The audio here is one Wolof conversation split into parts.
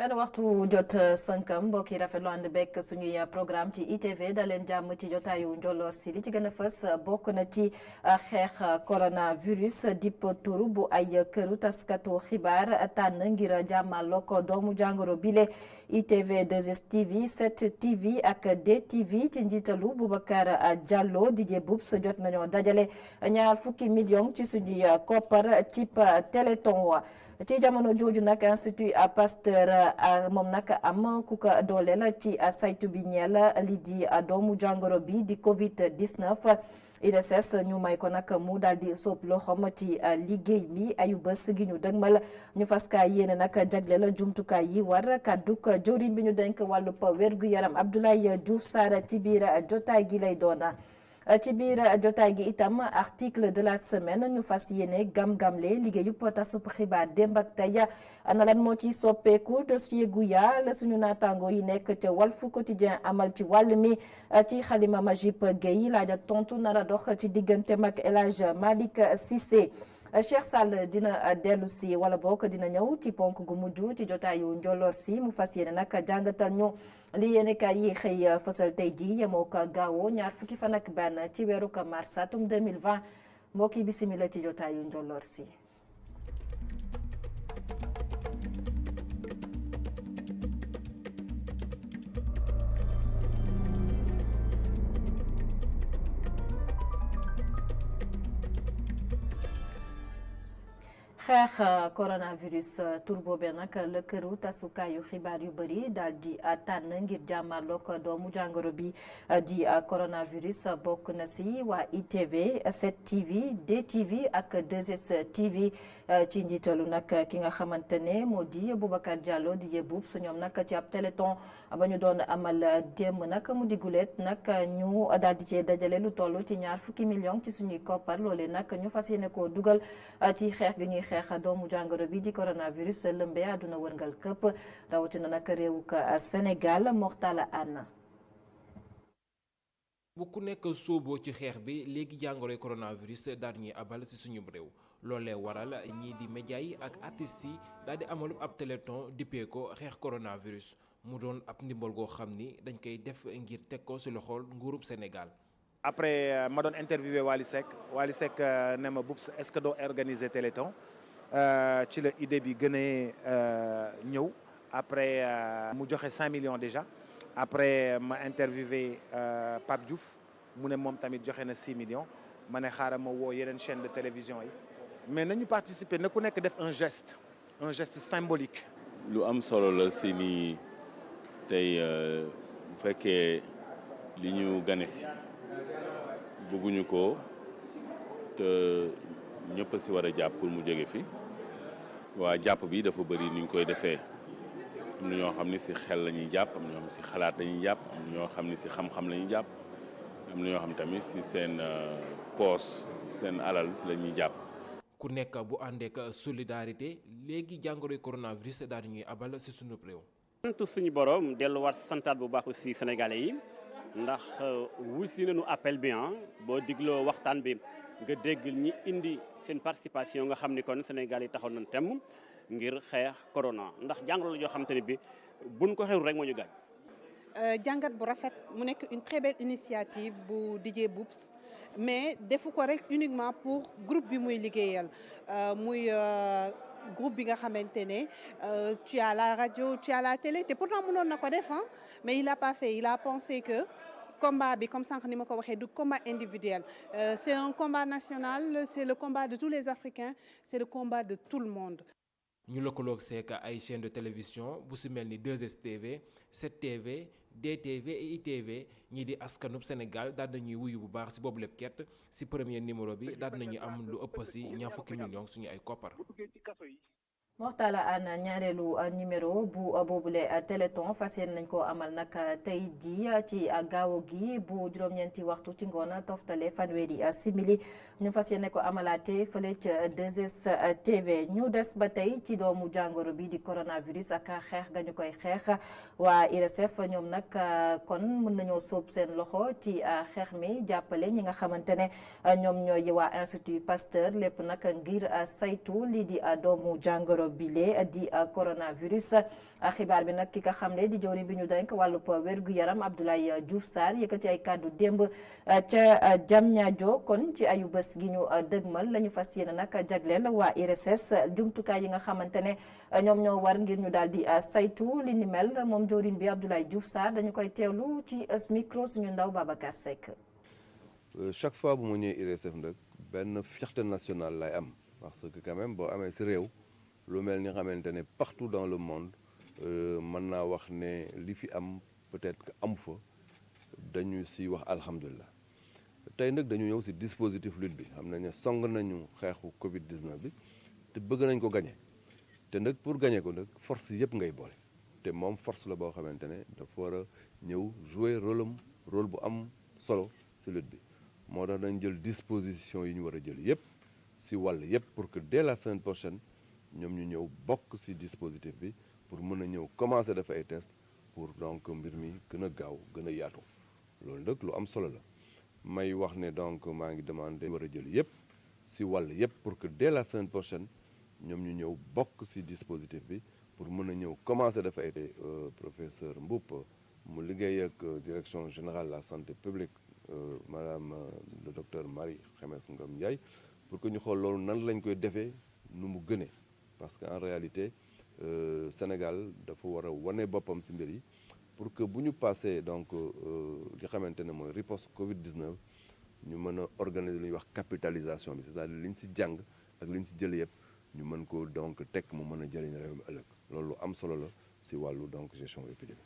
benn waxtu jot sànkam mbokk yi rafetlu ànd bekk suñuy programme ci ITV da leen jàmm ci jotaayu njolloor si li ci gën a fës bokk na ci xeex coronavirus dipp tur bu ay këru taskatu xibaar tànn ngir jàmmaloo ko doomu jàngoro bile ITV 2STV 7TV ak DTV ci njiitalu Boubacar Diallo DJ Boubs jot nañoo dajale ñaar fukki million ci suñuy koppar cib téléthon wa ci jamono jooju nag Institut Pasteur moom nag am ku ko dooleel ci saytu bi ñeel li di doomu jàngoro bi di Covid 19 IDSS ñu may ko nag mu daal di sóob loxoom ci liggéey bi ayu bés gi ñu dëgmal ñu fas kaa yéene nag jagleel jumtukaay yi war kàdduk jëwriñ bi ñu denk wàllub wérgu yaram Abdoulaye Diouf Sarr ci biir jotaay gi lay doona ci biir jotaay gi itam article de la semaine ñu fas yéene gam-gamle liggéeyub tasub xibaar démb ak tey ana lan moo ci soppeeku dossier Gouya la suñu naataango yi nekk ca Walf Quotidien amal ci wàll mi ci xalima Majib Gueye laaj ak tontu nara dox ci diggante mag El Hadj Malick Cissé Cheikh Sall dina dellu si wala boog dina ñëw ci ponk gu mujj ci jotaayu njolloor si mu fas yéene nag jàngatal ñu li yéene kaay yi xëy fësal tey ji yemoo ko gaawoo ñaar fukki fan ak benn ci weeru ko mars atum 2020 mbokki bisimila ci jotaayu njolloor si xeex coronavirus tur boobee nag la këru tasukaayu xibaar yu bëri daal di tànn ngir jàmmarloog doomu jàngoro bi di coronavirus bokk na si waa ITV 7TV DTV ak 2STV ci njiitalu nag ki nga xamante ne moo di Boubacar Diallo di yebub su ñoom nag ci ab téléthon ba ñu doon amal démb nag mu di guleet nag ñu daal di cee dajale lu toll ci ñaar fukki million ci suñuy koppar loolee nag ñu fas yéene koo dugal ci xeex gi ñuy xeex doomu jàngoro bi di coronavirus lëmbee àdduna wërngal këpp rawatina nag réewu Sénégal Mortala Anna bu ku nekk sóoboo ci xeex bi léegi jàngoroy coronavirus daal ñuy abal ci suñu réew loolee waral ñii di média yi ak artistes yi daal di amalu ab téléthon dippee ko xeex coronavirus mu doon ab ndimbal goo xam ni dañ koy def ngir teg ko ci loxol nguurub Sénégal. Après ma doon interviewé Wally Seck ne ma Boubs est-ce que doo organiser téléthon ci la idée bi gënee ñëw après mu joxe 5 millions déjà après ma interviewé Pape Diouf mu ne moom tamit joxe na 6 millions ma ne xaaral ma woo yeneen chaîne de télévision yi mais nañu participer na ku nekk def un geste symbolique. lu am solo la si ni tey bu fekkee li ñu gane si bëgguñu ko te ñëpp si war a jàpp pour mu jóge fi waa jàpp bi dafa bëri ni ñu koy defee am na ñoo xam ne si xel la ñuy jàpp am na ñoo xam ne si xalaat la ñuy jàpp am na ñoo xam ne si xam-xam la ñuy jàpp am na ñoo xam tamit si seen poos seen alal si la ñuy jàpp. ku nekk bu àndeek solidarité léegi jàngoroy coronavirus daal di ñuy abal si sunu réew. sant suñu borom delluwaat santaat bu baax aussi sénégalais yi ndax wuy si nañu appel bi boo digloo waxtaan bi nga dégg ñi indi seen participation nga xam ni kon Sénégal yi taxaw nañ temm ngir xeex corona ndax jàngoro la joo xam te ne bi buñ ko xewul rek moo ñu gaañ. jàngat bu rafet mu nekk une très belle initiative bu DJ Boubs mais defu ko rek uniquement pour groupe bi muy liggéeyal muy groupe bi nga xamante ne tu as la radio tu as la télé te pourtant mënoon na ko def mais il a pas fait il a pensé que combat bi comme sànq ni ma ko waxee du combat individuel c'est un combat national c'est le combat de tous les Africains c'est le combat de tout le monde. ñu lëkkaloog seek ay chaîne de télévision bu si mel ni 2STV 7TV DTV et ITV ñii di askanub Sénégal daal nañuy wuyu bu baax si boobu lépp ket si premier numéro bi daal nañu am lu ëpp si ñaar fukki millions suñu ay koppar. Mortala Anna ñaareelu numéro bu boobule téléthon fas yéene nañ koo amal nag tey jii ci gaawo gi bu juróom-ñeenti waxtu ci ngoon toftale fanweeri simili ñu fas yéene ko amalaate fële ca 2STV ñu des ba tey ci doomu jàngoro bi di coronavirus ak xeex ga ñu koy xeex waa IRSF ñoom nag kon mën nañoo sóob seen loxo ci xeex mi jàppale ñi nga xamante ne ñoom ñooy waa Institut Pasteur lépp nag ngir saytu lii di doomu jàngoro jàngoro bile di coronavirus. xibaar bi nag ki nga xam ne di jawriñ bi ñu denk wàllub wér-gu-yaram Abdoulaye Diouf Sarr yëkkati ay kàddu démb ca Diamniadio kon ci ayu bés gi ñu dëgmal la ñu fas yéene nag jagleel waa IRSS jumtukaay yi nga xamante ne ñoom ñoo war ngir ñu daal di saytu li ni mel moom jawriñ bi Abdoulaye Diouf Sarr dañu koy teewlu ci micro suñu ndaw Babacar Seck. chaque fois bu ma ñëwee IRSF nag benn fierté nationale lay am parce que quand même boo amee si réew lu mel ni xamante ne partout dans le monde mën naa wax ne li fi am peut-être que amu fa dañu si wax alhamdulilah tey nag dañu ñëw si dispositif lutte bi xam nañ ne song nañu xeexu Covid 19 bi te bëgg nañ ko gagné te nag pour gagné ko nag force yëpp ngay boole te moom force la boo xamante ne dafa war a ñëw jouer rôle bu am solo si lutte bi moo tax dañ jël disposition yi ñu war a jël yëpp si wàll yëpp pour que dès la semaine prochaine ñoom ñu ñëw bokk si dispositif bi pour mën a ñëw commencer def ay test pour donc mbir mi gën a gaaw gën a yaatu loolu nag lu am solo la may wax ne donc maa ngi demandé war a jël yëpp si wàll yëpp pour que dès la semaine prochaine ñoom ñu ñëw bokk si dispositif bi pour mën a ñëw commencer def ay professeur Mboup mu liggéey ak direction générale de la santé publique madame le docteur Marie Khemesse Ngom Ndiaye pour que ñu xool loolu nan lañ koy defee nu mu gënee parce que en réalité Sénégal dafa war a wane boppam si mbir yi pour que bu ñu passé donc li xamante ne mooy riposte Covid 19 ñu mën a organiser li ñuy wax capitalisation bi c'est-à-dire li ñu si jàng ak li ñu si jël yëpp ñu mën ko donc teg mu mën a jëriñ réew mi ëllëg loolu am solo la si wàllu donc gestion épidémique.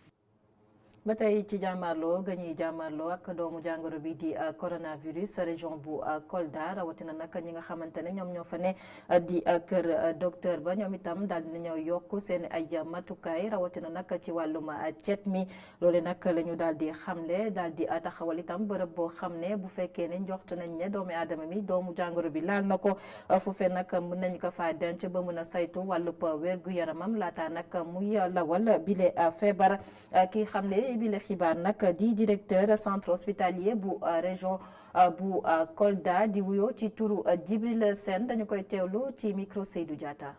ba tey ci jàmmarloo ga ñuy jàmmarloo ak doomu jàngoro bi di coronavirus région bu Kolda rawatina nag ñi nga xamante ne ñoom ñoo fa ne di kër docteur ba ñoom itam daal dinañoo yokk seen ay matukaay rawatina nag ci wàllum cet mi loole nag la ñu daal di xamle daal di taxawal itam bërëb boo xam ne bu fekkee ne njort nañ ne doomu aadama mi doomu jàngoro bi laal na ko foofee nag mën nañ ko faa denc ba mën a saytu wàllub wér-gu-yaramam laata nag muy lawal bile feebar ki xamle bile xibaar nag di directeur centre hospitalier bu région bu Kolda di wuyoo ci turu Djibril Sène dañu koy teewlu ci micro Seydou Diatta.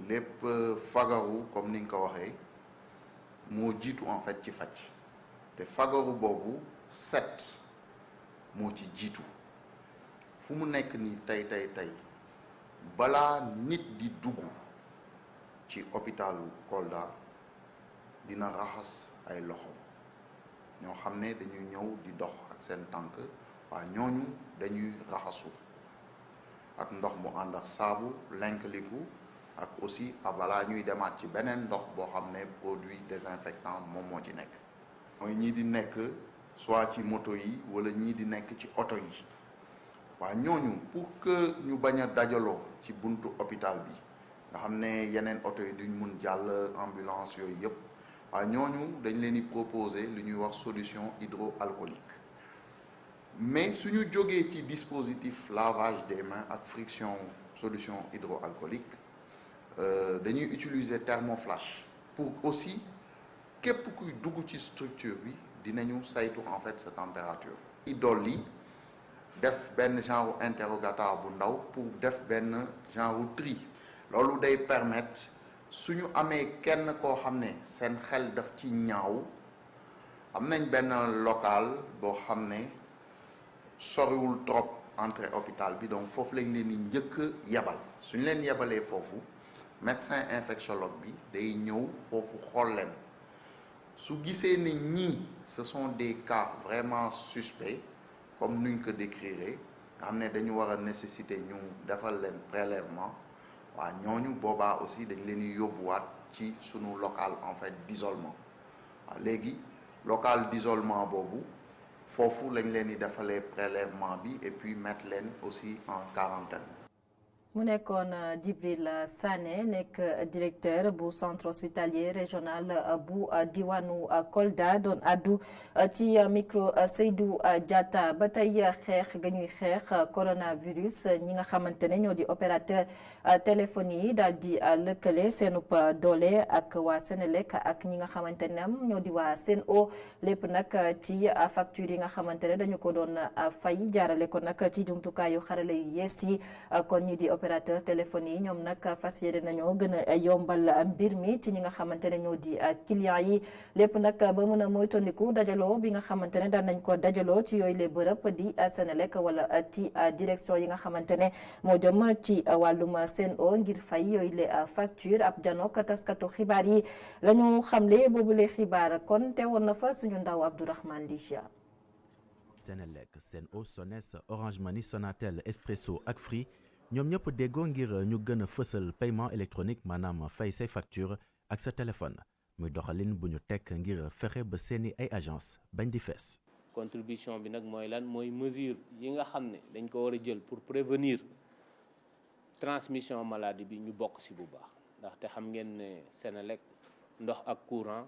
lépp fagaru comme ni nga ko waxee moo jiitu en fait ci faj te fagaru boobu set moo ci jiitu fu mu nekk ni tey balaa nit di dugg ci hôpitalu Kolda dina raxas ay loxo ñoo xam ne dañuy ñëw di dox ak seen tànk waaye ñooñu dañuy raxasu ak ndox mu ànd ak saabu lenkaliku ak aussi balaa ñuy demaat ci beneen ndox boo xam ne produit désinfectant moom moo ci nekk mooy ñii di nekk soit ci moto yi wala ñii di nekk ci oto yi waaye ñooñu pour que ñu bañ a dajaloo ci buntu hôpital bi nga xam ne yeneen oto yi duñ mun jàll ambulance yooyu yëpp waaye ñooñu dañ leen di proposer lu ñuy wax solution hydroalcoolique mais suñu jógee ci dispositif lavage des mains ak friction solution hydroalcoolique dañuy utiliser thermoflash pour aussi képp kuy dugg ci structure bi dinañu saytu en fait sa température. i dolli def benn genre interrogatoire bu ndaw pour def benn genre tri loolu day permettre suñu amee kenn koo xam ne seen xel daf ci ñaaw am nañ benn local boo xam ne soriwul trop entrée hôpital bi donc foofu lañ leen di njëkk yebal suñu leen yebalee foofu médecin infectiologue bi day ñëw foofu xool leen su gisee ne ñii ce sont des cas vraiment suspects comme nuñ ko décrire nga xam ne dañu war a nécessiter ñu defal leen prélèvement waaw ñooñu boobaa aussi dañ leen di yóbbuwaat ci sunu local en fait d'isolement waaw léegi local d'isolement boobu foofu lañ leen di defalee prélèvement bi et puis mettre leen aussi en quarantaine. mu nekkoon Djibril Sané nekk directeur bu centre hospitalier régional bu diwaanu Kolda doon addu ci micro Seydou Diatta ba tey xeex ga ñuy xeex coronavirus ñi nga xamante ne ñoo di opérateur téléphone yi daal di lëkkale seenub doole ak waa Sénélec ak ñi nga xamante ne ñoo di waa Sen'Eau lépp nag ci facture yi nga xamante ne dañu ko doon fay jaarale ko nag ci jumtukaayu xarale yu yees yi kon ñi di opérateur téléphone yi ñoom nag fas yéene nañoo gën a yombal mbir mi ci ñi nga xamante ne ñoo di clients yi lépp nag ba mën a moytandiku dajaloo bi nga xamante ne daan nañ ko dajaloo ci yooyu les bërëb di Senelec wala ci direction yi nga xamante ne moo jëm ci wàllum Sen'Eau ngir fay yooyu les facture ab janook taskatu xibaar yi la ñu xamle boobule xibaar kon teewoon na fa suñu ndaw Abdourahmane Lichia. Senelec, Sen'Eau, Sones, Orange Money, Sonatel, Expresso ak Free ñoom ñëpp déggoo ngir ñu gën a fësal paiement électronique maanaam fay say facture ak sa téléphone muy doxalin bu ñu tekk ngir fexe ba seeni ay agence bañ di fees. contribution bi nag mooy lan mooy mesure yi nga xam ne dañ ko war a jël pour prévenir transmission maladie bi ñu bokk ci bu baax ndaxte xam ngeen ne Senelec ndox ak courant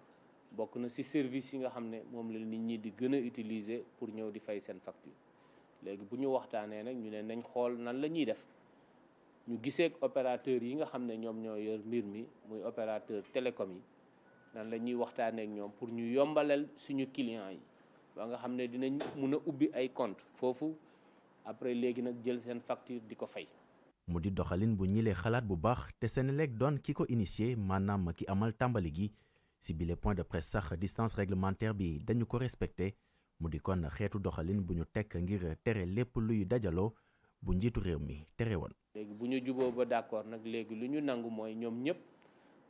bokk na ci service yi nga xam ne moom la nit ñi di gën a utiliser pour ñëw di fay seen facture léegi bu ñu waxtaanee nag ñu ne nañ xool nan la ñuy def ñu gisee ak opérateur yi nga xam ne ñoom ñoo yor mbir mi muy opérateur télécom yi nan la ñuy waxtaanee ak ñoom pour ñu yombalal suñu clients yi ba nga xam ne dinañ mun a ubbi ay compte foofu après léegi nag jël seen facture di ko fay. mu di doxalin bu ñilee xalaat bu baax te Senelec doon ki ko initié maanaam ki amal tàmbali gi si bile point de presse sax distance réglementaire bi dañu ko respecté mu di kon xeetu doxalin bu ñu tekk ngir tere lépp luy dajaloo bu njiitu réew mi tere woon. léegi bu ñu juboo ba d'accord nag léegi lu ñu nangu mooy ñoom ñëpp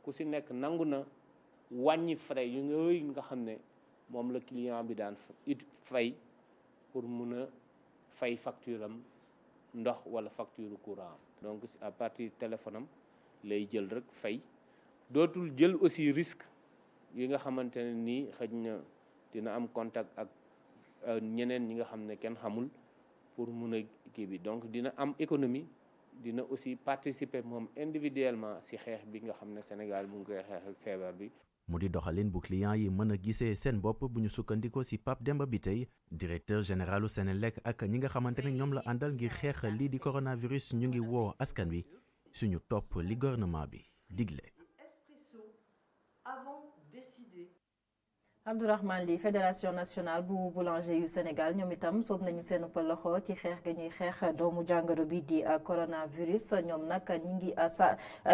ku si nekk nangu na wàññi frais yu nga xam ne moom la client bi daan fay pour mun a fay facture am ndox wala facture courant donc à partir téléphone am lay jël rek fay dootul jël aussi risque yi nga xamante ne nii xëj na dina am contact ak ñeneen ñi nga xam ne kenn xamul pour mun a kii bi donc dina am économie dina aussi participer moom individuellement ci xeex bi nga xam ne Sénégal mu ngi koy xeex ak feebar bi. mu di doxalin bu client yi mën a gisee seen bopp bu ñu sukkandikoo ci Pape Demba Bitèye directeur généralu Senelec ak ñi nga xamante ne ñoom la àndal ngir xeex lii di coronavirus ñu ngi woo askan wi suñu topp li gouvernement bi digle. Abdourahmane Ly fédération nationale bu boulanger yu Sénégal ñoom itam soob nañu seen loxo ci xeex ga ñuy xeex doomu jàngoro bi di coronavirus ñoom nag ñi ngi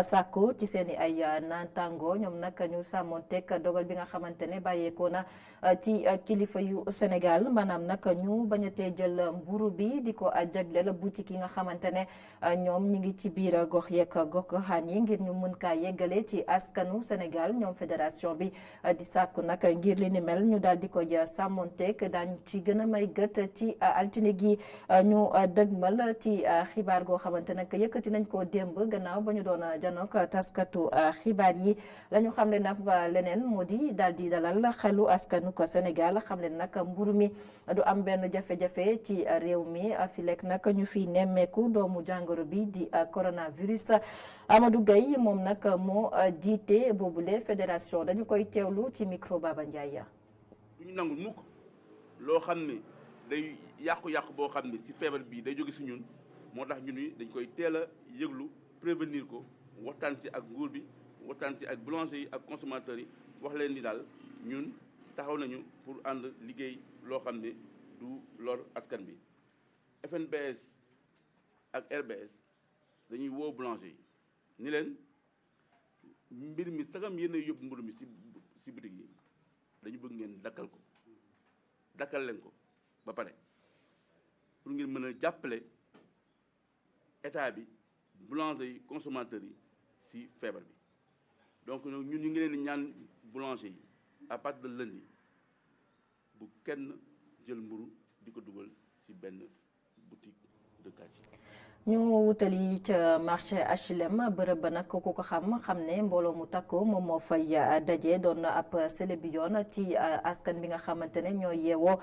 sàkku ci seen i ay naataango ñoom nag ñu sàmmonteeg dogal bi nga xamante ne bàyyeekoo na ci kilifa yu Sénégal maanaam nag ñu bañatee jël mburu bi di ko jagleel boutique yi nga xamante ne ñoom ñi ngi ci biir gox yeeg gox-goxaan yi ngir ñu mën kaa yeggale ci askanu Sénégal ñoom fédération bi di sàkku nag ngir li ni mel ñu daal di koy sàmmonteeg daañu ci gën a may gët ci altine gi ñu dëgmal ci xibaar goo xamante nag yëkkati nañ koo démb gannaaw ba ñu doon janook taskatu xibaar yi la ñu xam ne nag leneen moo di daal di dalal xelu askanu ko Sénégal xam ne nag mburu mi du am benn jafe-jafe ci réew mi fi lekk nag ñu fi nemmeeku doomu jàngoro bi di coronavirus. Amadou Gueye moom nag moo jiite boobule fédération dañu koy teewlu ci micro Baba Ndiaye. du ñu nangu mukk loo xam ne day yàqu-yàqu boo xam ne ci feebar bii day jóge ci ñun moo tax ñun ni dañ koy teel a yëglu prévenir ko waxtaan ci ak nguur bi waxtaan ci ak boulanger yi ak consommateurs yi wax leen ni daal ñun taxaw nañu pour ànd liggéey loo xam ne du lor askan bi. FNBS ak RBS dañuy woo boulanger yi ni leen mbir mi sagam yéen a yóbbu mburu mi ci boutique yi dañu bëgg ngeen dakkal leen ko ba pare pour ngeen mën a jàppale état bi boulanger yi consommateurs yi ci feebar bi donc ñun ñu ngi leen di ñaan boulanger yi à partir de lundi bu kenn jël mburu di ko dugal ci benn boutique de quartier. ñu wutali ca marché HLM bërëb ba nag ku ko xam ne mbooloo mu takku moom moo fay daje doon ab célébration yoon ci askan bi nga xamante ne ñoo yeewoo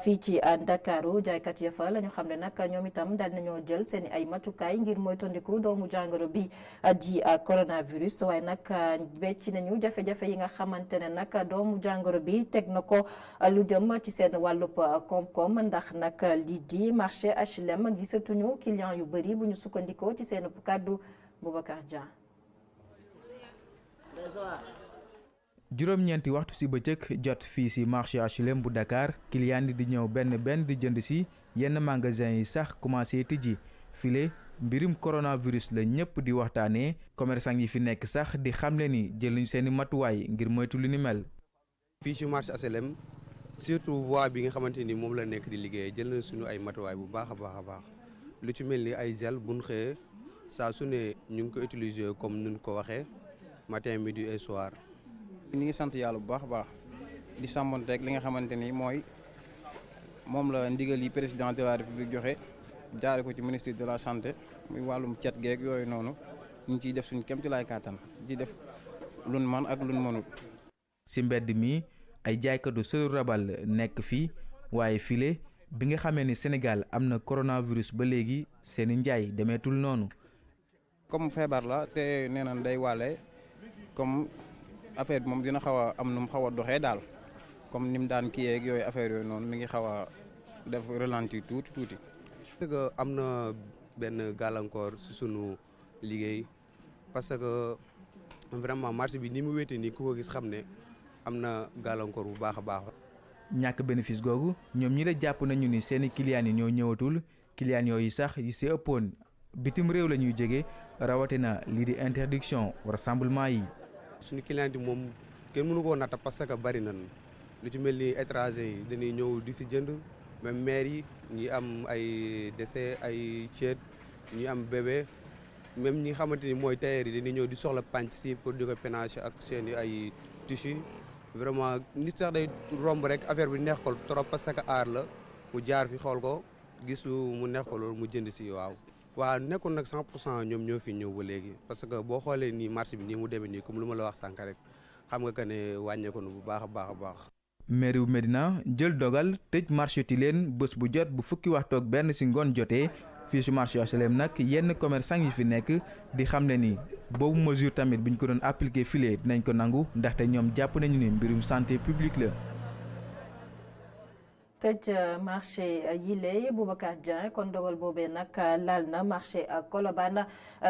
fii ci Ndakaaru jaaykat ya fa la ñu xam ne nag ñoom itam daal nañoo jël seen i ay matukaay ngir moytandiku doomu jàngoro bi di coronavirus waaye nag becc nañu jafe-jafe yi nga xamante ne nag doomu jàngoro bi teg na ko lu jëm ci seen wàllub koom-koom ndax nag lii di marché HLM gisatuñu client yu bëri bu ñu sukkandikoo ci seen kàddu Boubacar Dia. juróom-ñeenti waxtu ci bëccëg jot fii ci marché HLM bu Dakar client yi di ñëw benn di jënd ci yenn magasin yi sax commencé tijji file mbirum coronavirus la ñëpp di waxtaanee commerçant yi fi nekk sax di xamle ni jël nañu seeni matuwaay ngir moytu lu ni mel. fii ci marché HLM surtout voie bi nga xamante ni moom la nekk di liggéey jël na suñu ay matuwaay bu baax a baax lu ci mel ni ay gel buñ xëyee saa su ne ñu ngi ko utiliser comme nuñ ko waxee matin midi et soir. ñu ngi sant yàlla bu baax a baax di sàmmonteeg li nga xamante ni moom la ndigal yi président de la république joxe jaare ko ci ministre de la santé muy wàllum cet geeg yooyu noonu ñu ngi ciy def suñu kéemtulaay kàttan di def lun man ak lun mënut. ci mbedd mi ay jaaykatu sëru rabal nekk fii waaye file bi nga xamee ni Sénégal am na coronavirus ba léegi seeni njaay demeetul noonu. comme feebar la te nee nañ day wàlle comme affaire bi moom dina xaw a am nu mu xaw a doxee daal comme ni mu daan kii yeeg yooyu affaire yooyu noonu mi ngi xaw a def ralenti tuuti. parce que am na benn gàllankoor ci sunu liggéey parce que vraiment marché bi ni mu wéete nii ku ko gis xam ne am na gàllankoor bu baax a baax. ñàkk bénéfice googu ñoom ñi la jàpp nañu ni seeni clients yi ñoo ñëwatul clients yooyu sax yi ci ëppoon bitim réew la ñuy jóge rawatina lii di interdiction rassemblement yi. suñu clients yi moom kenn mënu koo natta parce que bari nañ lu ci mel ni étranger yi dañuy ñëw di fi jënd même maire yi ñi am ay décès ay ceet ñi am bébé même ñi xamante ni mooy tailleur yi dañuy ñëw di soxla pànc si pour di ko pénacher ak seen ay tissu vraiment nit sax day romb rek affaire bi neex ko trop parce que aar la mu jaar fi xool ko gis mu neex ko loolu mu jënd si waaw nekkul nag 100% ñoom ñoo fi ñëw ba léegi parce que boo xoolee nii marché bi nii mu demee nii comme lu ma la wax sànq rek xam nga que ne wàññeeku na bu baax a baax. mairie bu Médina jël dogal tëj marché Tilène bés bu jot bu fukki waxtu ak benn ci ngoon jotee fii ci marché HLM nag yenn commerçant yi fi nekk di xam ne ni boobu mesure tamit buñ ko doon appliquer file dinañ ko nangu ndaxte ñoom jàpp nañu ne mbirum santé publique la. tëj marché yile Boubacar Dieng kon dogal boobee nag laal na marché Colobane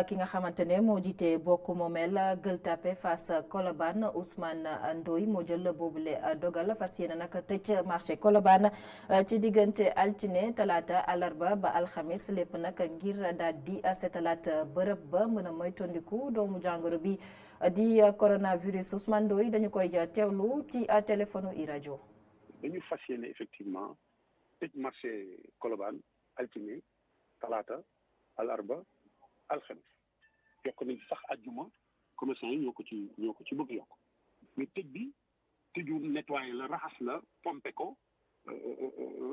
ki nga xamante ne moo jiite bokk moomeel Gueule Tapée Fass Colobane Ousmane Ndoye moo jël boobule dogal fas yéene nag tëj marché Colobane ci diggante altine talaata àllarba ba alxamis lépp nag ngir daal di setalaat bërëb ba mën a moytandiku doomu jàngoro bi di coronavirus. Ousmane Ndoye dañu koy teewlu ci téléphone i rajo. dañu fas yéene effectivement tëj marché Colobane altine talaata alarba alxames yokk nañ sax àjjuma commerçant yi ñoo ko ci bëgg yokk mais tëj bi tëju nettoyé la raxas la pompe ko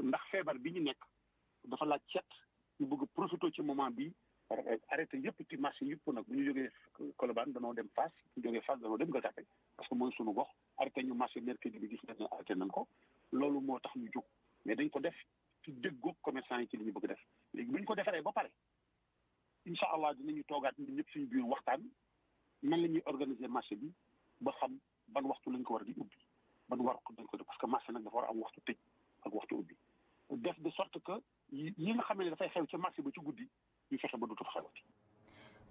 ndax feebar bi ñu nekk dafa laaj cet ñu bëgg profité ci moment bi arrêté yëpp ci marché yëpp nag bu ñu jógee Colobane danoo dem Fass bu ñu jógee Fass danoo dem Gueule Tapée parce que mooy sunu gox arrêté ñu marché mercredi bi gis nañ ne arrêté nañ ko loolu moo tax ñu jóg mais dañ ko def ci déggoo commerçant yi ci li ñu bëgg def léegi bu ñu ko defaree ba pare incha allah dinañu toogaat ñun ñëpp suñu biir waxtaan nan la ñuy organiser marché bi ba xam ban waxtu lañ ko war a di ubbi ban war ko dañ ko def parce que marché nag dafa war a am waxtu tëj ak waxtu ubbi def de sorte que yi nga xam ne dafay xew ca marché ba ci guddi ñu fexe ba dootul xewati.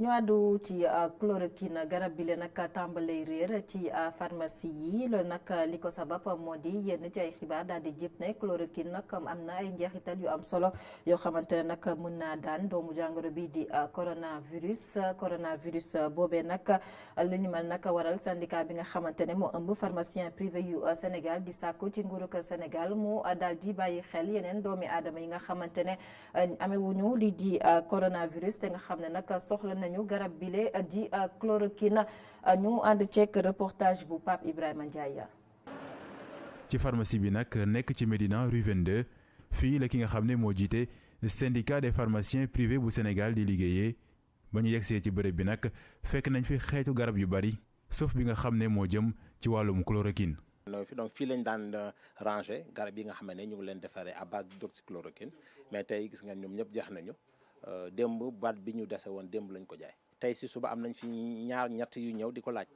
ñu àddu ci chloroquine garab bi leen nag tàmbalay réer ci pharmacie yi loolu nag li ko sabab moo di yenn ci ay xibaar daal di jëpp ne chloroquine nag am na ay njeexital yu am solo yoo xamante ne nag mën naa daan doomu jàngoro bi di coronavirus boobee nag li ñu mel nag waral syndicat bi nga xamante ne moo ëmb pharmacien privé yu Sénégal di sàkku ci nguurug Sénégal mu daal di bàyyi xel yeneen doomi aadama yi nga xamante ne amewuñu lii di coronavirus te nga xam ne nag soxla nañu garab bile di chloroquine ñu ànd ceek reportage bu Pape Ibrahima Ndiaye. ci pharmacie bi nag nekk ci Médina rue 22 fii la ki nga xam ne moo jiite syndicat des pharmaciens privés bu Sénégal di liggéeyee ba ñu yegsee ci bërëb bi nag fekk nañ fi xeetu garab yu bari sauf bi nga xam ne moo jëm ci wàllum chloroquine. donc fii lañ daan ranger garab yi nga xam ne ñu ngi leen defaree à base d'hydroxychloroquine mais tey gis nga ñoom ñëpp jeex nañu. démb baat bi ñu dese woon démb lañ ko jaay tey si suba am nañ fi ñett yu ñëw di ko laaj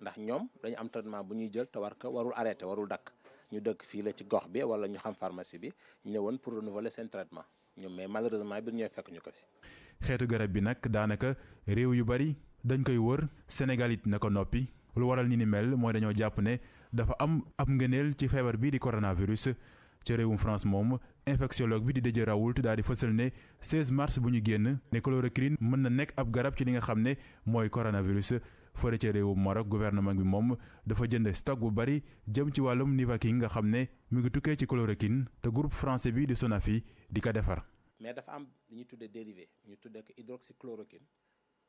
ndax ñoom dañu am traitement bu ñuy jël te warul arrêté warul dakk ñu dëkk fii la ci gox bi wala ñu xam pharmacie bi ñu ñëwoon pour renouveler seen traitement ñoom mais malheureusement bi ñooy fekk ñu ko fi. xeetu garab bi nag daanaka réew yu bari dañ koy wër Sénégal it na ko noppi lu waral ni mel mooy dañoo jàpp ne dafa am ab ngëneel ci feebar bi di coronavirus ca réewum France moom infectiologue bi di Didier Raoult daal di fësal ne 16 mars bu ñu génn ne chloroquine mën na nekk ab garab ci li nga xam ne mooy coronavirus. fële ca réewum Maroc gouvernement bi moom dafa jënd stock bu bari jëm ci wàllum Nivaquine nga xam ne mu ngi tukkee ci chloroquine te groupe français bi di Sanofi di ko defar. mais dafa am li ñuy tuddee dérivé ñu tuddee ko hydroxychloroquine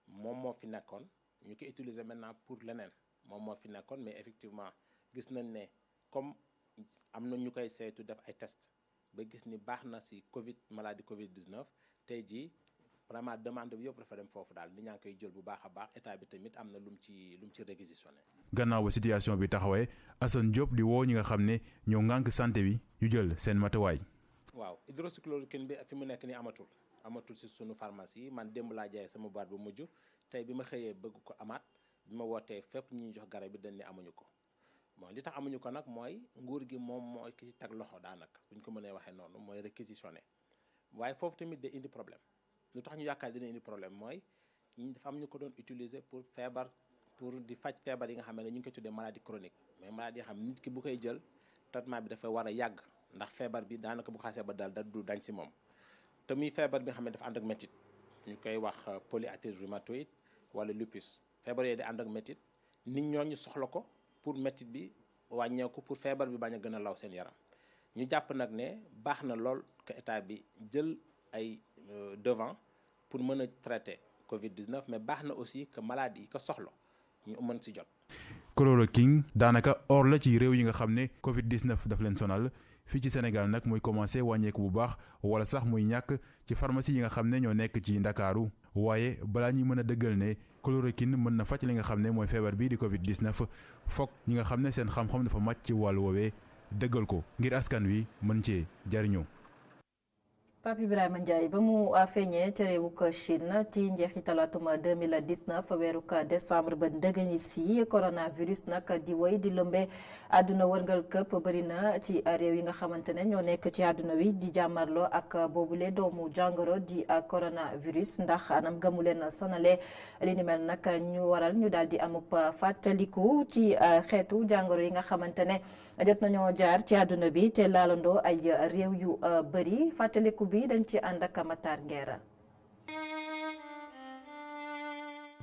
moom moo fi nekkoon ñu ko utiliser maintenant pour leneen moom moo fi nekkoon mais effectivement gis nañ ne comme am na ñu koy saytu def ay test ba gis ni baax na ci maladie Covid 19 tey jii. vraiment demande bi yëpp dafa dem foofu daal nit ñaa ngi koy jël bu baax a baax état bi tamit am na lu mu ci réquisitionné. gannaaw ba situation bi taxawee Assane Diop di woo ñi nga xam ne ñoo ŋànk santé bi ñu jël seen matuwaay. waaw hydroxychloroquine bi fi mu nekk ni amatul ci sunu pharmacie man démb laa jaay sama boîte bu mujj tey bi ma xëyee bëgg ko amaat bi ma wootee fépp ñuy jox garab bi dañ ne amuñu ko bon li tax amuñu ko nag mooy nguur gi moom mooy ki ci tag loxo daanaka bu ñu ko mënee waxee noonu mooy réquisitionné waaye foofu tamit day indi problème. lu tax ñu yaakaar dina indi problème mooy dafa am ñu ko doon utiliser pour di faj feebar yi nga xam ne ñu ngi koy tuddee maladie chronique mais maladie yi xam nit ki bu koy jël traitement bi dafa war a yàgg ndax feebar bi daanaka bu xasee ba dal da du dañ si moom te muy feebar bi nga xam ne dafa ànd ak métit ñu koy wax polyarthrite rhumatoïde wala lupus feebar yooyu di ànd ak métit nit ñooñu soxla ko pour métit bi wàññeeku pour feebar bi bañ a gën a law seen yaram ñu jàpp nag ne baax na lool que état bi jël ay devant pour mën a traiter Covid-19 mais baax na aussi que maladie yi ko soxla ñu mën ci jot. chloroquine daanaka or la ci réew yi nga xam ne Covid-19 daf leen sonal fii ci Sénégal nag muy commencé wàññeeku bu baax wala sax muy ñàkk ci pharmacie yi nga xam ne ñoo nekk ci Ndakaaru waaye balaa ñuy mën a dëggal ne chloroquine mën na faj li nga xam ne mooy feebar bii di Covid-19 foog ñi nga xam ne seen xam-xam dafa màcc ci wàllu woowee dëggal ko ngir askan wi mën cee jariñoo. Pape Ibrahima Ndiaye ba mu feeñee ca réewuk Chine ci njeexitalu atum 2019 weeruk décembre ba ndëgëni si coronavirus nag di woy di lëmbe àdduna wërngal këpp bëri na ci réew yi nga xamante ne ñoo nekk ci àdduna wi di jàmmarloo ak boobule doomu jàngoro di coronavirus ndax anam gëmu leen sonale li ni mel nag ñu waral ñu daal di amub fàttaliku ci xeetu jàngoro yi nga xamante ne jot nañoo jaar ci àdduna bi te laalandoo ay réew yu bëri fàttaliku bi dañ ci ànd ak Matar Nguera.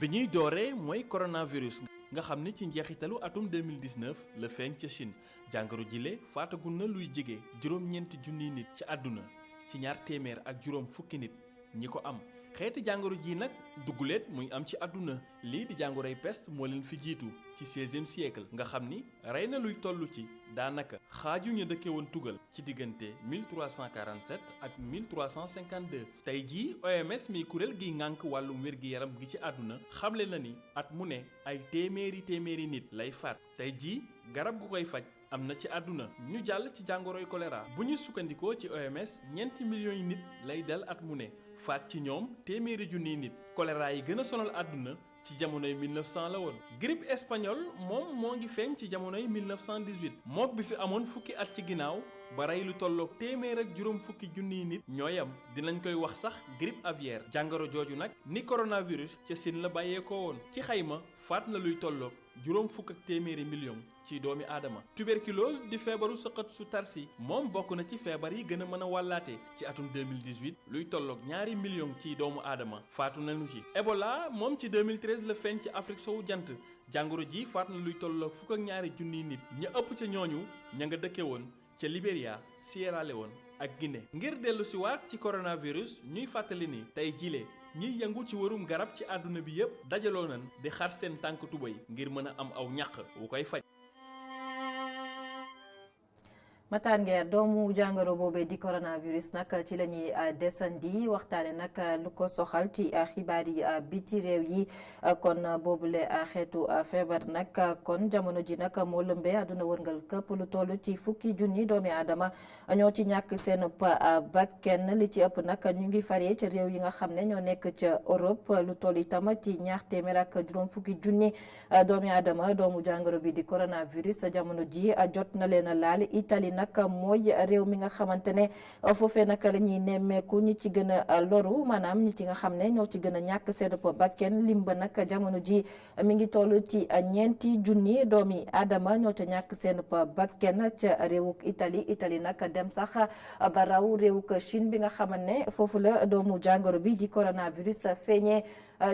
bi ñuy dooree mooy coronavirus nga xam ne ci njeexitalu atum 2019 la feeñ ca Chine jàngoro jile faatagul na luy jege juróom-ñeenti junniy nit ci àdduna ci ñaar téeméer ak juróom fukki nit ñi ko am xeeti jàngoro ji nag dugguleet muy am ci àdduna lii di jàngoroy peste moo leen fi jiitu ci 16e siècle nga xam ni rey na luy toll ci daanaka xaaju ñu dëkke woon tugal ci diggante 1347 ak 1352 tey jii OMS mi kuréel gi ngànk wàllum wér-gi-yaram gi ci àdduna xamle na ni at mu ne ay téeméeri nit lay faat tey jii garab gu koy faj am na ci àdduna ñu jàll ci jàngoroy choléra bu ñu sukkandikoo ci OMS ñeenti millions yi nit lay dal at mu ne faat ci ñoom téeméeri junniy nit choléra yi gën a sonal àdduna ci jamonoy 1900 la woon grippe espagnole moom moo ngi feeñ ci jamonoy 1918 mook bi fi amoon fukki at ci ginnaaw ba rey lu tolloog téeméer ak juróom fukki junniy nit ñooyam dinañ koy wax sax grippe aviaire jàngoro jooju nag ni coronavirus ca Siin la bàyyeekoo woon ci xayma faat na luy tolloog juróom fukk ak téeméeri million ci doomi aadama tuberculose di feebaru sëqat su tarsi moom bokk na ci feebar yi gën a mën a wàllaate ci atum 2018 luy tolloog ñaari million ci doomu aadama faatu nañu ci Ebola moom ci 2013 la feeñ ci Afrique sowu jant jàngoro ji faat na luy tolloog fukk ak ñaari junniy nit ña ëpp ca ñooñu ña nga dëkke woon ca Libéria Sierra Leone ak Guinée ngir dellu si waat ci coronavirus ñuy fàttali ni tey jile ñiy yëngu ci wërum garab ci àdduna bi yépp dajaloo nañ di xar seen tànk tubéy ngir mën a am aw ñàq wu koy faj. Matar Nguer doomu jàngoro boobee di coronavirus nag ci la ñuy desandi waxtaane nag lu ko soxal ci xibaar yi biti réew yi kon boobule xeetu feebar nag kon jamono ji nag moo lëmbee àdduna wërngal këpp lu toll ci fukki junni doomi aadama ñoo ci ñàkk seen bakken li ci ëpp nag ñu ngi faree ci réew yi nga xam ne ñoo nekk ca Europe lu toll itam ci ñaar téeméer ak juróom fukki junni doomi aadama doomu jàngoro bi di coronavirus jamono ji jot na leen a laal Italie nag mooy réew mi nga xamante ne foofee nag la ñuy nemmeeku ñi ci gën a loru maanaam ñi ci nga xam ne ñoo ci gën a ñàkk seen bakken lim ba nag jamono ji mi ngi toll ci 4 junni doomi aadama ñoo ca ñàkk seen bakken ca réewuk Italie nag dem sax ba raw réewuk Chine bi nga xamante ne foofu la doomu jàngoro bi di coronavirus feeñee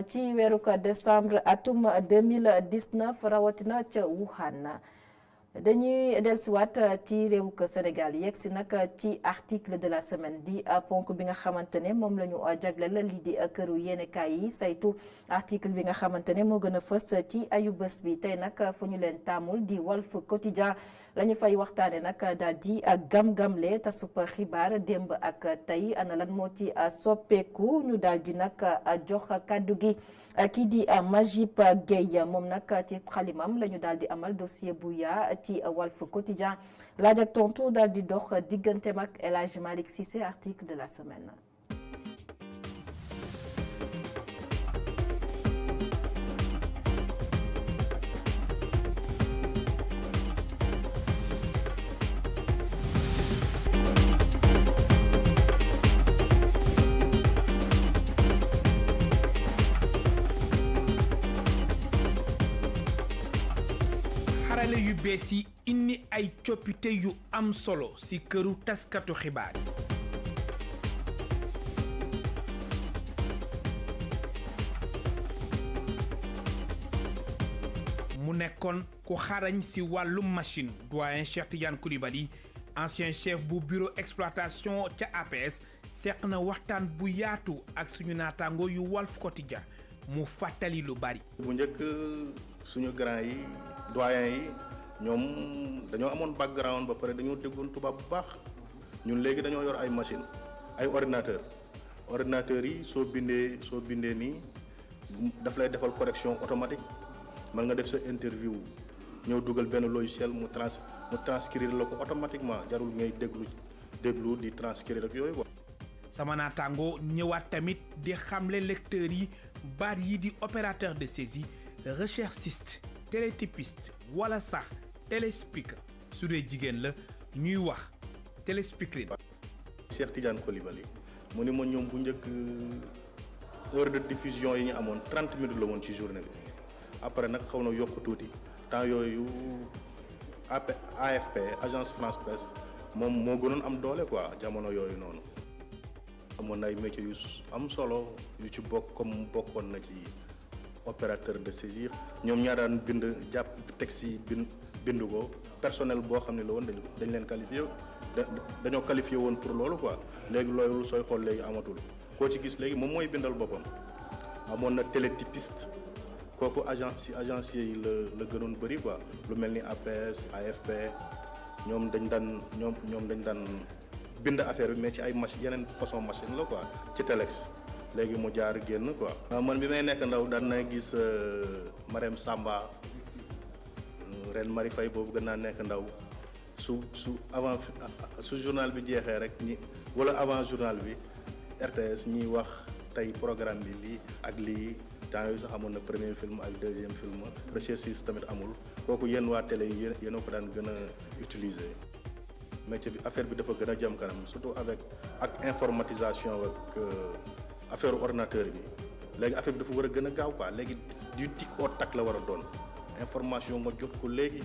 ci weeru décembre atum 2019 rawatina ca Wuhan. dañuy dellusiwaat ci réewuk Sénégal yegg si nag ci article de la semaine di ponk bi nga xamante ne moom la ñu jagleel lii di këru yéenekaay yi saytu article bi nga xamante ne moo gën a fës ci ayu bés bi tey nag fu ñu leen taamul di Walf Quotidien la ñu fay waxtaane nag daal di gam-gamle tasub xibaar démb ak tey ana lan moo ci soppeeku ñu daal di nag jox kàddu gi kii di Majib Gueye moom nag ci xalimam la ñu daal di amal dossier bu yaa ci Walf Quotidien laaj ak tontu daal di dox digganteem ak El Hadj Malick Cissé article de la semaine. xarale yu bees yi indi ay coppite yu am solo ci këru taskatu xibaar mu nekkoon ku xarañ ci wàllum machine doyen Cheikh Tidiane Coulibaly ancien chef bu bureau exploitation ca APS seq na waxtaan bu yaatu ak suñu naataango yu Walf Quotidien mu fàttali lu bari. bu njëkk suñu grand yi doyen yi ñoom dañoo amoon background ba pare dañoo déggoon tubaab bu baax ñun léegi dañoo yor ay machine ay ordinateur yi soo bindee nii daf lay defal correction automatique mën nga def sa interview ñëw dugal benn logiciel mu transcrire la ko automatiquement jarul ngay déglu di transcrire ak yooyu quoi. sama naataango ñëwaat tamit di xamle lecteurs yi baat yi di opérateur de saisie recherchiste télétypiste wala sax téléspeaker su dee jigéen la ñuy wax téléspeakerine. Cheikh Tidiane Coulibaly mu ni ma ñoom bu njëkk heure de diffusion yi ñu amoon 30 minutes la woon ci journée bi après nag xaw na yokk tuuti temps yooyu AFP agence France Presse moom moo gënoon am doole quoi jamono yooyu noonu. amoon na ay métiers yu am solo yu ci bokk comme bokkoon na ci opérateur de saisie ñoom ñaa daan bind jàpp texte yi bind ko personnel boo xam ne la woon dañ leen qualifié dañoo qualifié woon pour loolu quoi léegi loolu sooy xool léegi amatul koo ci gis léegi moom mooy bindal boppam. amoon na télétypiste kooku agencier yi la gënoon bëri quoi lu mel ni APS AFP ñoom dañ daan bind affaire bi mais ci ay machine yeneen façon machine la quoi ci telex léegi mu jaar génn quoi. man bi may nekk ndaw daan na gis Marème Samba ren Marie Faye boobu gën naa nekk ndaw su journal bi jeexee rek wala avant journal bi RTS ñiy wax tey programme bi lii ak lii temps yooyu sax amoon na premier film ak deuxième film recherchiste tamit amul kooku yéen waa télé yi yéen a ko daan gën a utiliser. métier bi affaire bi dafa gën a jëm kanam surtout ak informatisation ak affaire ordinateur bi léegi affaire bi dafa war a gën a gaaw quoi léegi du tic au tac la war a doon information nga jot ko léegi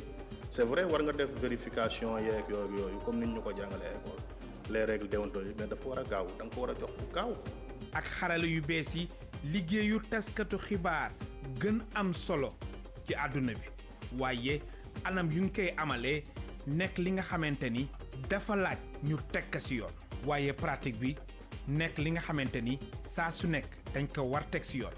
c'est vrai war nga def vérification yeeg yooyu comme ni ñu ko jàngalee école les règles déontologiques mais dafa war a gaaw da nga ko war a jox bu gaaw. ak xarala yu bees yi liggéeyu taskatu xibaar gën am solo ci àdduna bi waaye anam yu ngi koy amalee nekk li nga xamante ni dafa laaj ñu teg ci yoon waaye pratique bi nekk li nga xamante ni saa su nekk dañ ko war teg ci yoon.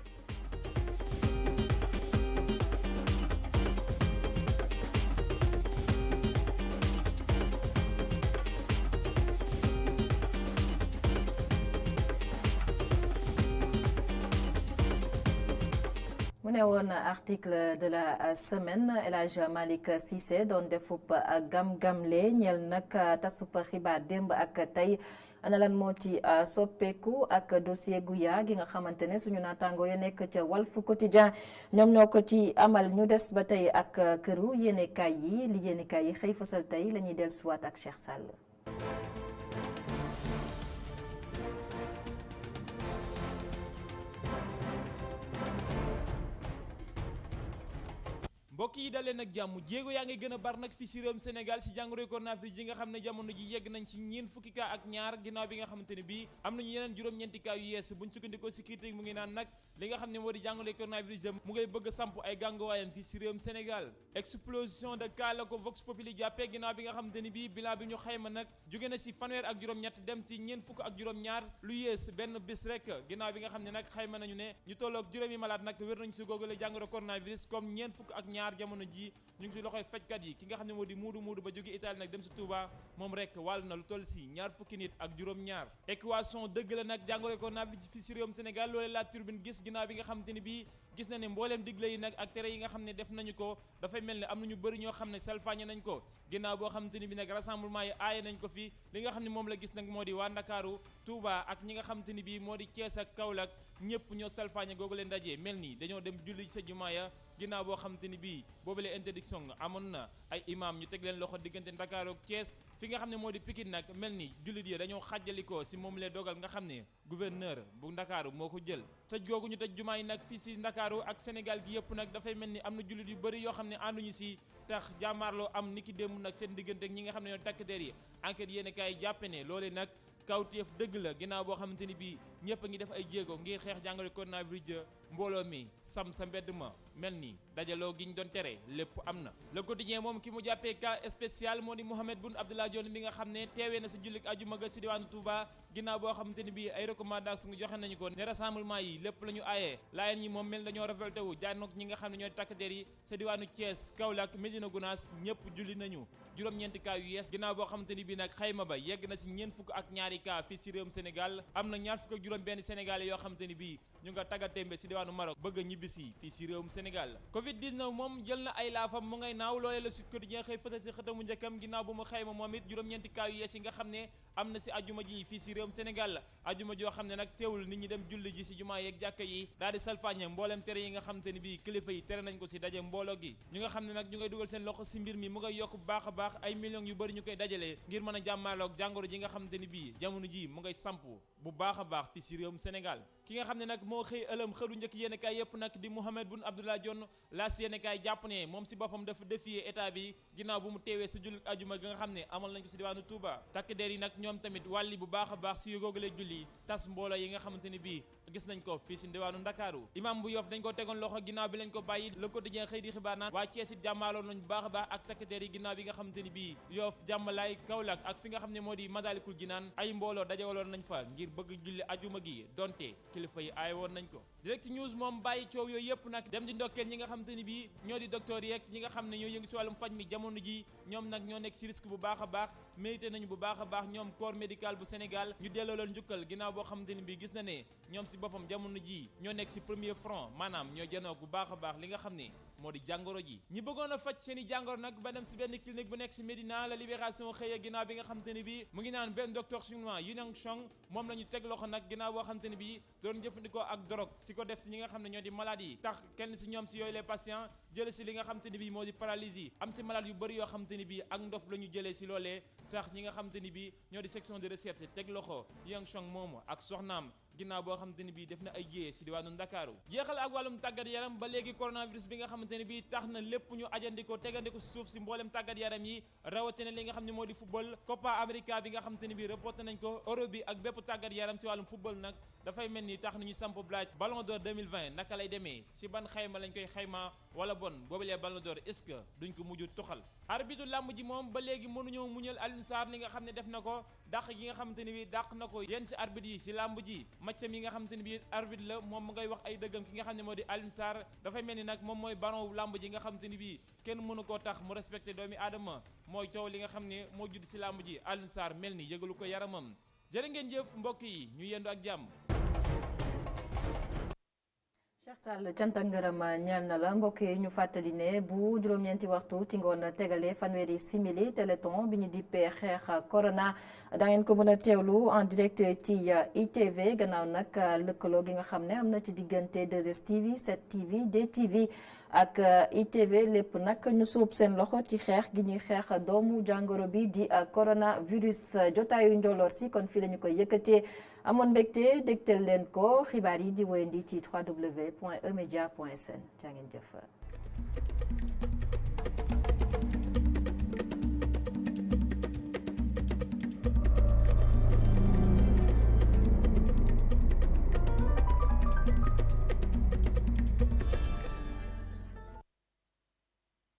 mu ne woon article de la semaine El Hadj Malick Cissé doon defub gam-gamle ñeel nag tasub xibaar démb ak tey ana lan moo ci soppeeku ak dossier Gouya gi nga xamante ne suñu naataango ya nekk ca Walf Quotidien ñoom ñoo ko ci amal. ñu des ba tey ak këru yéenekaay yi li yéenekaay yi xëy fasal tey la ñuy dellusiwaat ak Cheikh Sall. mbokk yi dalee nag jàmm jéego yaa ngi gën a bar nag fi si réewum Sénégal si jàngoroy coronavirus yi nga xam ne jamono ji yegg nañ ci ñeen fukki cas ak ñaar ginnaaw bi nga xamante ne bii am nañu yeneen juróom-ñeenti cas yu yees buñ sukkandikoo si critique mu ngi naan nag li nga xam ne moo di jàngoroy coronavirus mu ngay bëgg a samp ay gànguwaayam fii si réewum Sénégal explosion de cas la ko Vox Populi jàppee ginnaaw bi nga xamante ni bii bilan bi ñu xayma nag jóge na si fanweer ak juróom-ñett dem si ñeen fukk ak juróom-ñaar lu yees benn bis rek ginnaaw bi nga xam ne nag xayma nañu ne ñu tolloog juróomi malade nag wér nañu si googale jàngoro coronavirus comme ñeen fukk ak ñaar jamono ji ñu ngi si loxoy fajkat yi ki nga xam ne moo di muudu ba jóge Italie nag dem si Touba moom rek wàll na lu toll si ñaar fukki nit ak juróom-ñaar équation dëgg la nag jàngoro coronavirus fii si réewum Sénégal loolee la Tribune gis ginnaaw bi nga xamante ni bii gis na ne mbooleem digle yi nag ak tere yi nga xam ne def nañu ko dafay mel ne am nañu bëri ñoo xam ne salfaañe nañ ko ginnaaw boo xamante ni bi nag rassemblement yi aaye nañ ko fi li nga xam ne moom la gis nag moo di waa Ndakaaru Touba ak ñi nga xamante ni bii moo di Thiès ak Kaolack ñëpp ñoo salfaañe googu leen dajee mel ni dañoo dem julli sa jumaa ya ginnaaw boo xamante ni bii boobule interdiction amoon na ay imam ñu teg leen loxo diggante Ndakaaru ak Thiès fi nga xam ne moo di Pikine nag mel ni jullit yi dañoo xàjjalikoo si moom lee dogal nga xam ne gouverneur bu Ndakaaru moo ko jël tëj googu ñu tëj jumaa yi nag fii si Ndakaaru ak Sénégal gi yëpp nag dafay mel ni am na jullit yu bëri yoo xam ne ànduñu si tax jàmmaarloo am niki démb nag seen diggante ak ñi nga xam ne ñoo takk der yi enquête yéen kaay jàppe ne loolee nag kawteef dëgg la ginnaaw boo xamante ni bii ñëpp a ngi def ay jéego ngir xeex jàngoro coronavirus mbooloo mi sam sa mbedd ma mel ni dajaloo gi ñu doon tere lépp am na. Le Quotidien moom ki mu jàppee cas spécial moo di Mohamed Boun Abdallah Dionne mi nga xam ne teewee na si jullit ajuma ga si diwaanu Touba ginnaaw boo xamante ni bii ay recommandation joxe nañu ko ne rassemblement yi lépp la ñu aayee laayeen yi moom mel dañoo révolté wu jaanook ñi nga xam ne ñooy takk der yi sa diwaanu Thiès Kaolack Médina Gounass ñëpp julli nañu juróom-ñeenti cas yu yees ginnaaw boo xamante ni bii nag xayma ba yegg na si ñeent fukk ak ñaari cas fii si réewum Sénégal am na ñaar fukk ak juróom benn Sénégalais yoo xamante ni bii ñu nga tàggatémbe si diwaanu Maroc bëgg a ñibbisi fii si réewum Sénégal Covid-19 moom jël na ay laafam mu ngay naaw loolee la Sud Quotidien xëy fësal si xëtamu njëkkam ginnaaw bu mu xayma moom it juróom-ñeenti cas yu yees yi nga xam ne am na si ajuma ji fii si réewum Sénégal ajuma joo xam ne nag teewul nit ñi dem julli ji si jumaa yeeg jàkka yi daal di salfaañe mboolem tere yi nga xamante ni bii kilifa yi tere nañ ko si daje mbooloo gi ñu nga xam ne nag ñu ngay dugal seen loxo si mbir mi mu ngay yokk bu baax a baax ay millions yu bëri ñu koy dajalee ngir mën a jàmmaaloog jàngoro ji nga xamante ni bii jamono ji mu ngay samp bu baax a baax fii si réewum Sénégal ki nga xam ne nag moo xëy ëlëm xëdu njëkk yéenekaay yëpp nag di Mohamed Boun Abdallah Dionne laas yéenekaay jàpp ne moom si boppam dafa défier état bi ginnaaw bu mu teewee si jullit ajuma gi nga xam ne amal nañ ko si diwaanu Touba takk der yi nag ñoom tamit wàlli bu baax a baax si yogoogalee julli tas mbooloo yi nga xamante ni bii gis nañ ko fii si diwaanu Ndakaaru imam bu Yoff dañ ko tegoon loxo ginnaaw bi lañ ko bàyyi Le Quotidien xëy di xibaar naan waa Thiès it jàmmaaloon nañ bu baax a baax ak takk der yi ginnaaw bi nga xamante ni bii Yoff jàmmalaay Kaolack ak fi nga xam ne moo di Madalikul Jinaan ay mbooloo dajewaloon nañ fa ngir bëgg julli ajuma gi donte kilifa yi aay woon nañ ko Direct News moom bàyyi coow yooyu yëpp nag dem di ndokkeel ñi nga xamante ni bii ñoo di docteur yeeg ñi nga xam ne ñoo yëngu si wàllum faj mi jamono ji ñoom nag ñoo nekk si risque bu baax a baax mérité nañu bu baax a baax ñoom corps médical bu Sénégal ñu delloo leen njukkal ginnaaw boo xamante ni bii gis na ne ñoom si boppam jamono ji ñoo nekk si premier front maanaam ñoo janoog bu baax a baax li nga xam ne moo di jàngoro ji ñi bëggoon a faj seen i jàngoro nag ba dem si benn clinique bu nekk si Médina la Libération xëyee ginnaaw bi nga xamante ni bii mu ngi naan benn docteur chinois Yunang Chong moom la ñu teg loxo nag ginnaaw boo xamante ni bii doon jëfandikoo ak drogue si ko def si ñi nga xam ne ñoo di malade yi tax kenn si ñoom si yooyu les patients jële si li nga xamante ni bii moo di paralysie am si malade yu bëri yoo xamante ni bii ak ndof la ñu jëlee si loolee tax ñi nga xamante ni bii ñoo di section de recherche teg loxo Yunang Chong moomu ak soxnaam ginnaaw boo xamante ni bii def na ay jiyee si diwaanu Ndakaaru jeexal ak wàllum tàggat yaram ba léegi coronavirus bi nga xamante ne bii tax na lépp ñu ajandiko tegandiko suuf si mboolem tàggat yaram yi rawatina li nga xam ne moo di football Copa America bi nga xamante ne bii reporté nañ ko Euro bi ak bépp tàggat yaram si wàllum football nag dafay mel ni tax nañu samp blaaj Ballon d'Or 2020 naka lay demee si ban xayma lañ koy xayma wala bon boobulee Ballon d'Or est-ce que duñ ko mujj tuxal arbitre làmb ji moom ba léegi mënuñoo muñal Alioune Sarr li nga xam ne def na ko dàq gi nga xamante ne bii dàq na ko yenn si arbitre yi si làmb ji matcham yi nga xamante ne bii arbitre la moom mu ngay wax ay dëggam ki nga xam ne moo di Alioune Sarr dafay mel ni nag moom mooy baron làmb ji nga xamante ni bii kenn mënu koo tax mu respecté doomi aadama mooy coow li nga xam ne moo judd si làmb ji Alioune Sarr mel ni yëgalu ko yaramam jërë ngeen jëf mbokk yi ñu yendu ak jàmm. Cheikh Sall cant ak ngërëm ñeel na la mbokk yi ñu fàttali ne bu juróom-ñeenti waxtu ci ngoon tegale fanweeri simili téléthon bi ñu dippee xeex corona da ngeen ko mën a teewlu en direct ci ITV gannaaw nag lëkkaloo gi nga xam ne am na ci diggante 2STV 7TV DTV ak ITV lépp nag ñu suub seen loxo ci xeex gi ñuy xeex doomu jàngoro bi di coronavirus jotaayu njoloor si kon fii la ñu koy yëkkatee amoon mbégte dégtal leen ko xibaar yi di wéyandi ci www.emedia.sn jaa ngeen jëf.